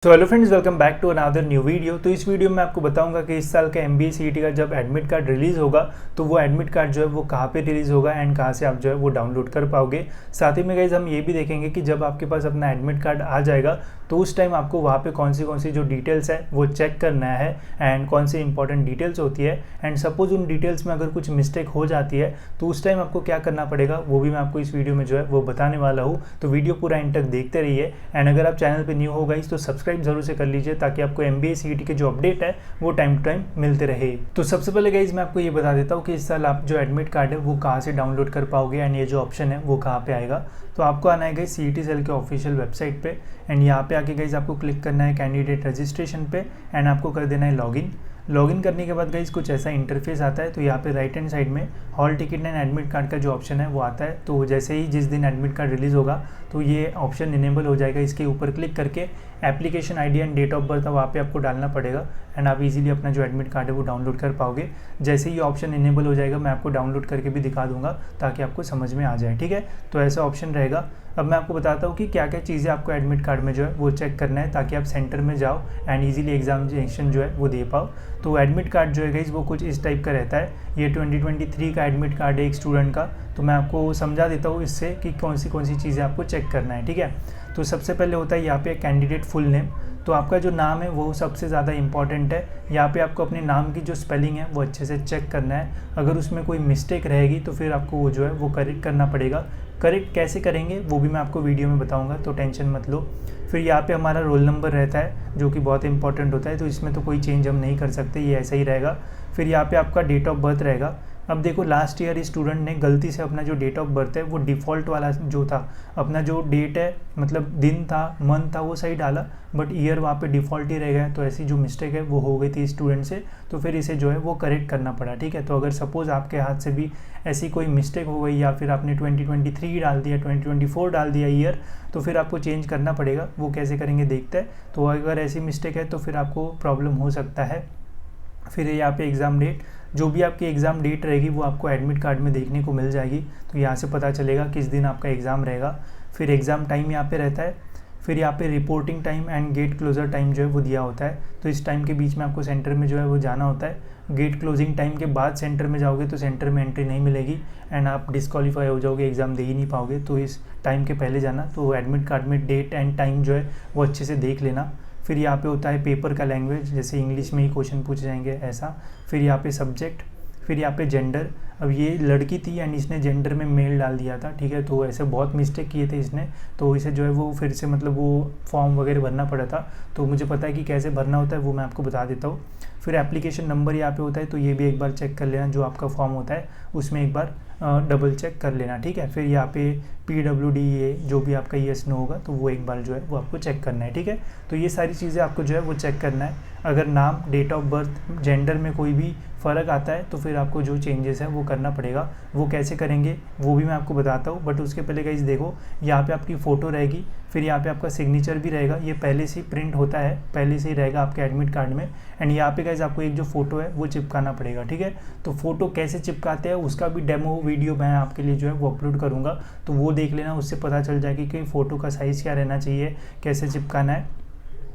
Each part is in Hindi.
तो hello friends, welcome back to another new video. तो इस वीडियो में आपको बताऊंगा कि इस साल का MBA CET का जब एडमिट कार्ड रिलीज़ होगा तो वो एडमिट कार्ड जो है वो कहाँ पे रिलीज़ होगा एंड कहाँ से आप जो है वो डाउनलोड कर पाओगे। साथ ही में गाइज हम ये भी देखेंगे कि जब आपके पास अपना एडमिट कार्ड आ जाएगा तो उस टाइम आपको वहाँ पे कौन सी जो डिटेल्स है वो चेक करना है एंड कौन सी इंपॉर्टेंट डिटेल्स होती है एंड सपोज उन डिटेल्स में अगर कुछ मिस्टेक हो जाती है तो उस टाइम आपको क्या करना पड़ेगा वो भी मैं आपको इस वीडियो में जो है वो बताने वाला हूँ। तो वीडियो पूरा एंड तक देखते रहिए एंड अगर आप चैनल पर न्यू हो गाइज तो सब्सक्राइब जरूर से कर लीजिए ताकि आपको MBA CET के जो अपडेट है वो टाइम टू टाइम मिलते रहे। तो सबसे पहले गाइज मैं आपको ये बता देता हूँ कि इस साल आप जो एडमिट कार्ड है वो कहाँ से डाउनलोड कर पाओगे एंड ये जो ऑप्शन है वो कहाँ पे आएगा। तो आपको आना है गाइज CET सेल के ऑफिशियल वेबसाइट पे एंड यहाँ पे आके गाइज आपको क्लिक करना है कैंडिडेट रजिस्ट्रेशन पे एंड आपको कर देना है लॉगिन करने के बाद गाइज कुछ ऐसा इंटरफेस आता है। तो यहाँ पे राइट हैंड साइड में hall ticket and admit card का जो ऑप्शन है वो आता है। तो जैसे ही जिस दिन एडमिट कार्ड रिलीज़ होगा तो ये ऑप्शन इनेबल हो जाएगा। इसके ऊपर क्लिक करके application ID and date of birth है वहाँ पे आपको डालना पड़ेगा एंड आप इजीली अपना जो एडमिट कार्ड है वो डाउनलोड कर पाओगे। जैसे ही ये ऑप्शन इनेबल हो जाएगा मैं आपको डाउनलोड करके भी दिखा दूंगा ताकि आपको समझ में आ जाए, ठीक है। तो ऐसा ऑप्शन रहेगा। अब मैं आपको बताता हूँ कि क्या क्या चीज़ें आपको एडमिट कार्ड में जो है वो चेक करना है ताकि आप सेंटर में जाओ एंड इजीली एग्जामिनेशन जो है वो दे पाओ। तो एडमिट कार्ड जो है गाइस वो कुछ इस टाइप का रहता है। ये 2023 का एडमिट कार्ड है एक स्टूडेंट का। तो मैं आपको समझा देता हूँ इससे कि कौन सी चीज़ें आपको चेक करना है, ठीक है। तो सबसे पहले होता है यहाँ पे कैंडिडेट फुल नेम। तो आपका जो नाम है वो सबसे ज़्यादा इंपॉर्टेंट है। यहाँ पे आपको अपने नाम की जो स्पेलिंग है वो अच्छे से चेक करना है। अगर उसमें कोई मिस्टेक रहेगी तो फिर आपको वो जो है वो करेक्ट करना पड़ेगा। करेक्ट कैसे करेंगे वो भी मैं आपको वीडियो में बताऊंगा, तो टेंशन मत लो। फिर यहाँ पे हमारा रोल नंबर रहता है जो कि बहुत इंपॉर्टेंट होता है। तो इसमें तो कोई चेंज हम नहीं कर सकते, ये ऐसा ही रहेगा। फिर यहाँ पे आपका डेट ऑफ बर्थ रहेगा। अब देखो लास्ट ईयर स्टूडेंट ने गलती से अपना जो डेट ऑफ बर्थ है वो डिफ़ॉल्ट वाला जो था, अपना जो डेट है मतलब दिन था मंथ था वो सही डाला बट ईयर वहाँ पे डिफ़ॉल्ट ही रह गया। तो ऐसी जो मिस्टेक है वो हो गई थी स्टूडेंट से, तो फिर इसे जो है वो करेक्ट करना पड़ा, ठीक है। तो अगर सपोज़ आपके हाथ से भी ऐसी कोई मिस्टेक हो गई या फिर आपने 2023 डाल दिया 2024 डाल दिया ईयर, तो फिर आपको चेंज करना पड़ेगा। वो कैसे करेंगे देखते हैं। तो अगर ऐसी मिस्टेक है तो फिर आपको प्रॉब्लम हो सकता है। फिर यहाँ पे एग्ज़ाम डेट, जो भी आपकी एग्ज़ाम डेट रहेगी वो आपको एडमिट कार्ड में देखने को मिल जाएगी। तो यहाँ से पता चलेगा किस दिन आपका एग्ज़ाम रहेगा। फिर एग्ज़ाम टाइम यहाँ पे रहता है। फिर यहाँ पे reporting time and gate closure time जो है वो दिया होता है। तो इस टाइम के बीच में आपको सेंटर में जो है वो जाना होता है। गेट क्लोजिंग टाइम के बाद सेंटर में जाओगे तो सेंटर में एंट्री नहीं मिलेगी एंड आप डिस्क्वालीफाई हो जाओगे, एग्ज़ाम दे ही नहीं पाओगे। तो इस टाइम के पहले जाना। तो एडमिट कार्ड में डेट एंड टाइम जो है वो अच्छे से देख लेना। फिर यहाँ पे होता है पेपर का लैंग्वेज, जैसे इंग्लिश में ही क्वेश्चन पूछे जाएंगे ऐसा। फिर यहाँ पे सब्जेक्ट, फिर यहाँ पे जेंडर। अब ये लड़की थी एंड इसने जेंडर में मेल डाल दिया था, ठीक है। तो ऐसे बहुत मिस्टेक किए थे इसने, तो इसे जो है वो फिर से मतलब वो फॉर्म वगैरह भरना पड़ा था। तो मुझे पता है कि कैसे भरना होता है, वो मैं आपको बता देता हूँ। फिर एप्लीकेशन नंबर यहाँ पे होता है, तो ये भी एक बार चेक कर लेना। जो आपका फॉर्म होता है उसमें एक बार डबल चेक कर लेना, ठीक है। फिर यहाँ पे PWD जो भी आपका येस नो होगा तो वो एक बार जो है वो आपको चेक करना है, ठीक है। तो ये सारी चीज़ें आपको जो है वो चेक करना है। अगर नाम, डेट ऑफ बर्थ, जेंडर में कोई भी फ़र्क आता है तो फिर आपको जो चेंजेस है वो करना पड़ेगा। वो कैसे करेंगे वो भी मैं आपको बताता हूँ, बट उसके पहले गाइस देखो यहाँ पे आपकी फ़ोटो रहेगी। फिर यहाँ पे आपका सिग्नेचर भी रहेगा, ये पहले से ही प्रिंट होता है, पहले से ही रहेगा आपके एडमिट कार्ड में। एंड यहाँ पे गाइस आपको एक जो फ़ोटो है वो चिपकाना पड़ेगा, ठीक है। तो फ़ोटो कैसे चिपकाते हैं उसका भी डेमो वीडियो मैं आपके लिए जो है वो अपलोड करूँगा, तो वो देख लेना। उससे पता चल जाएगी कि फ़ोटो का साइज़ क्या रहना चाहिए, कैसे चिपकाना है।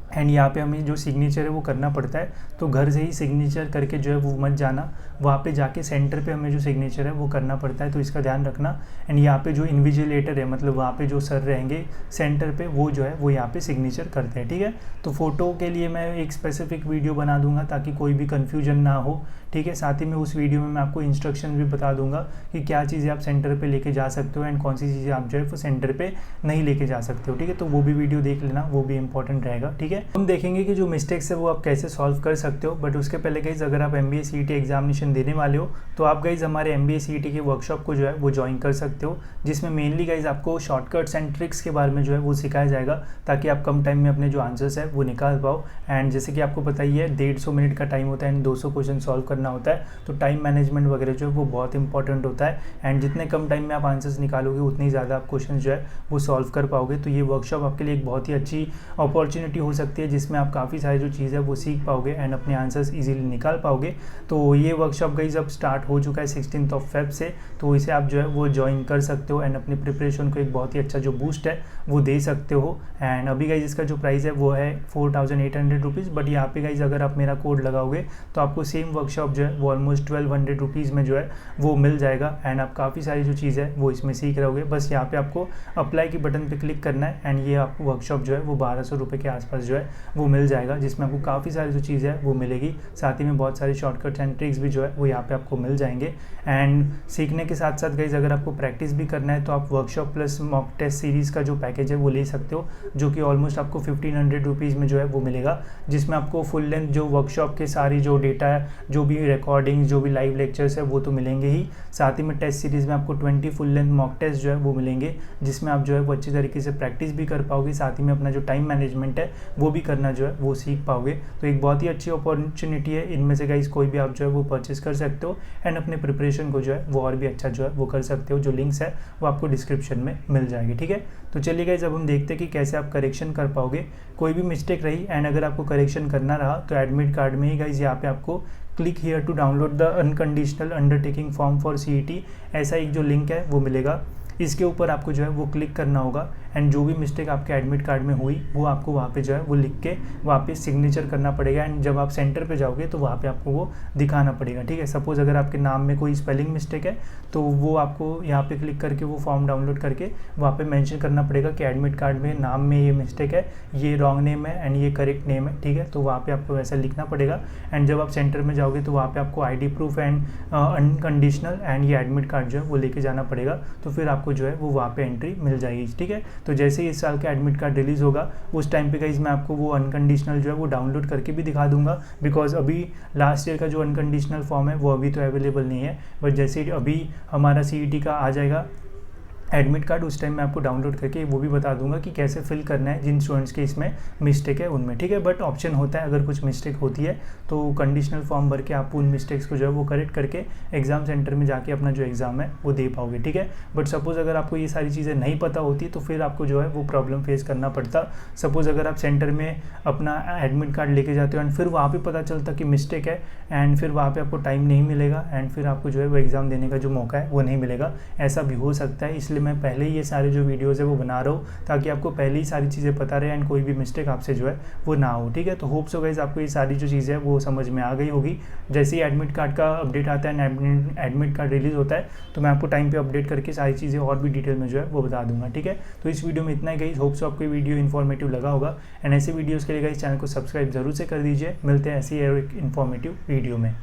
एंड यहाँ पे हमें जो सिग्नेचर है वो करना पड़ता है। तो घर से ही सिग्नेचर करके जो है वो मत जाना, वहाँ पे जाके सेंटर पे हमें जो सिग्नेचर है वो करना पड़ता है, तो इसका ध्यान रखना। एंड यहाँ पे जो इन्विजिलेटर है मतलब वहाँ पे जो सर रहेंगे सेंटर पे वो जो है वो यहाँ पे सिग्नेचर करते हैं, ठीक है। तो फ़ोटो के लिए मैं एक स्पेसिफिक वीडियो बना दूंगा ताकि कोई भी कन्फ्यूजन ना हो, ठीक है। साथ ही में उस वीडियो में मैं आपको इंस्ट्रक्शन भी बता दूंगा कि क्या चीज़ें आप सेंटर पे लेके जा सकते हो एंड कौन सी चीज़ें आप जो है वो सेंटर पे नहीं लेके जा सकते हो, ठीक है। तो वो भी वीडियो देख लेना, वो भी इंपॉर्टेंट रहेगा, ठीक है। हम देखेंगे कि जो मिस्टेक्स है वो आप कैसे सॉल्व कर सकते हो। बट उसके पहले गाइज अगर आप MBA CET एग्जामिनेशन देने वाले हो तो आप गाइज हमारे MBA CET के वर्कशॉप को जो है वो ज्वाइन कर सकते हो, जिसमें मेनली गाइज आपको शॉर्टकट्स एंड ट्रिक्स के बारे में जो है वो सिखाया जाएगा ताकि आप कम टाइम में अपने जो आंसर्स है वो निकाल पाओ। एंड जैसे कि आपको पता ही है 150 मिनट का टाइम होता है एंड 200 क्वेश्चन सॉल्व करना करना होता है, तो टाइम मैनेजमेंट वगैरह जो है वो बहुत इंपॉर्टेंट होता है। एंड जितने कम टाइम में आप आंसर्स निकालोगे उतनी ज़्यादा आप क्वेश्चन जो है वो सॉल्व कर पाओगे। तो ये वर्कशॉप आपके लिए एक बहुत ही अच्छी अपॉर्चुनिटी हो सकती है, जिसमें आप काफ़ी सारी जो चीज़ है वो सीख पाओगे एंड अपने आंसर्स ईजिली निकाल पाओगे। तो ये वर्कशॉप गाइस अब स्टार्ट हो चुका है 16 फेब से, तो इसे आप जो है वो ज्वाइन कर सकते हो एंड अपनी प्रिपरेशन को एक बहुत ही अच्छा जो बूस्ट है वो दे सकते हो। एंड अभी गाइस इसका जो प्राइस है वो है 4800 रुपीज़, बट यहाँ पे गाइस अगर आप मेरा कोड लगाओगे तो आपको सेम वर्कशॉप जो है वो ऑलमोस्ट 1200 रुपीज़ में जो है वो मिल जाएगा। एंड आप काफ़ी सारी जो चीज़ है वो इसमें सीख रहोगे। बस यहाँ पे आपको अप्लाई की बटन पे क्लिक करना है एंड ये आपको वर्कशॉप जो है वो 1200 रुपये के आसपास जो है वो मिल जाएगा, जिसमें आपको काफ़ी सारी जो चीज़ है वो मिलेगी। साथ ही में बहुत सारी शॉर्टकट्स एंड ट्रिक्स भी जो है वो यहाँ पे आपको मिल जाएंगे। एंड सीखने के साथ साथ गाइस अगर आपको प्रैक्टिस भी करना है तो आप workshop plus mock test series का जो पैकेज है वो ले सकते हो, जो कि ऑलमोस्ट आपको 1500 रुपीज़ में जो है वो मिलेगा, जिसमें आपको फुल लेंथ जो वर्कशॉप के सारी जो डेटा है, जो भी रिकॉर्डिंग्स, जो भी लाइव लेक्चर्स है वो तो मिलेंगे ही। साथ ही में टेस्ट सीरीज़ में आपको 20 फुल लेंथ मॉक टेस्ट जो है वो मिलेंगे, जिसमें आप जो है वो अच्छी तरीके से प्रैक्टिस भी कर पाओगे। साथ ही में अपना जो टाइम मैनेजमेंट है वो भी करना जो है वो सीख पाओगे। तो एक बहुत ही अच्छी अपॉर्चुनिटी है, इनमें से गाइस कोई भी आप जो है वो परचेस कर सकते हो एंड अपने प्रिपरेशन को जो है वो और भी अच्छा जो है वो कर सकते हो। जो लिंक्स है वो आपको डिस्क्रिप्शन में मिल जाएगी, ठीक है। तो चलिए गाइस अब हम देखते हैं कि कैसे आप करेक्शन कर पाओगे कोई भी मिस्टेक रही। एंड अगर आपको करेक्शन करना रहा तो एडमिट कार्ड में ही गाइस यहाँ पे आपको click here to download the unconditional undertaking form for CET ऐसा एक जो लिंक है वो मिलेगा। इसके ऊपर आपको जो है वो क्लिक करना होगा एंड जो भी मिस्टेक आपके एडमिट कार्ड में हुई वो आपको वहाँ पे जो है वो लिख के वहाँ पे सिग्नेचर करना पड़ेगा। एंड जब आप सेंटर पे जाओगे तो वहाँ पे आपको वो दिखाना पड़ेगा, ठीक है। सपोज़ अगर आपके नाम में कोई स्पेलिंग मिस्टेक है तो वो आपको यहाँ पे क्लिक करके वो फॉर्म डाउनलोड करके वहाँ पे मेंशन करना पड़ेगा कि एडमिट कार्ड में नाम में ये मिस्टेक है, ये रॉन्ग नेम है एंड ये करेक्ट नेम है, ठीक है। तो वहाँ पर आपको वैसा लिखना पड़ेगा। एंड जब आप सेंटर में जाओगे तो वहाँ पर आपको ID proof and unconditional and ये एडमिट कार्ड जो है वो लेके जाना पड़ेगा। तो फिर आपको जो है वो वहाँ पे एंट्री मिल जाएगी, ठीक है। तो जैसे ही इस साल का एडमिट कार्ड रिलीज़ होगा उस टाइम पे गाइस मैं आपको वो अनकंडीशनल जो है वो डाउनलोड करके भी दिखा दूंगा, बिकॉज अभी लास्ट ईयर का जो अनकंडीशनल फॉर्म है वो अभी तो अवेलेबल नहीं है। बट जैसे अभी हमारा CET का आ जाएगा एडमिट कार्ड उस टाइम मैं आपको डाउनलोड करके वो भी बता दूंगा कि कैसे फिल करना है जिन स्टूडेंट्स के इसमें मिस्टेक है उनमें, ठीक है। बट ऑप्शन होता है अगर कुछ मिस्टेक होती है तो कंडीशनल फॉर्म भर के आप उन मिस्टेक्स को जो है वो करेक्ट करके एग्जाम सेंटर में जाके अपना जो एग्ज़ाम है वो दे पाओगे, ठीक है। बट सपोज़ अगर आपको ये सारी चीज़ें नहीं पता होती तो फिर आपको जो है वो प्रॉब्लम फेस करना पड़ता। सपोज़ अगर आप सेंटर में अपना एडमिट कार्ड लेके जाते हो एंड फिर वहाँ पर पता चलता कि मिस्टेक है एंड फिर वहाँ पर आपको टाइम नहीं मिलेगा एंड फिर आपको जो है वो एग्ज़ाम देने का जो मौका है वो नहीं मिलेगा, ऐसा भी हो सकता है। इसलिए मैं पहले ही ये सारे जो वीडियोज़ है वो बना रहा हूँ ताकि आपको पहले ही सारी चीज़ें पता रहे एंड कोई भी मिस्टेक आपसे जो है वो ना हो, ठीक है। तो होप सो गाइस आपको ये सारी जो चीज़ें हैं वो समझ में आ गई होगी। जैसे ही एडमिट कार्ड का अपडेट आता है, एडमिट कार्ड रिलीज़ होता है तो मैं आपको टाइम पे अपडेट करके सारी चीज़ें और भी डिटेल में जो है वो बता दूंगा, ठीक है। तो इस वीडियो में इतना ही गाइस, होप सो आपको ये वीडियो इन्फॉर्मेटिव लगा होगा एंड ऐसे वीडियोज़ के लिए गाइस चैनल को सब्सक्राइब जरूर से कर दीजिए। मिलते हैं ऐसी एक इन्फॉर्मेटिव वीडियो में।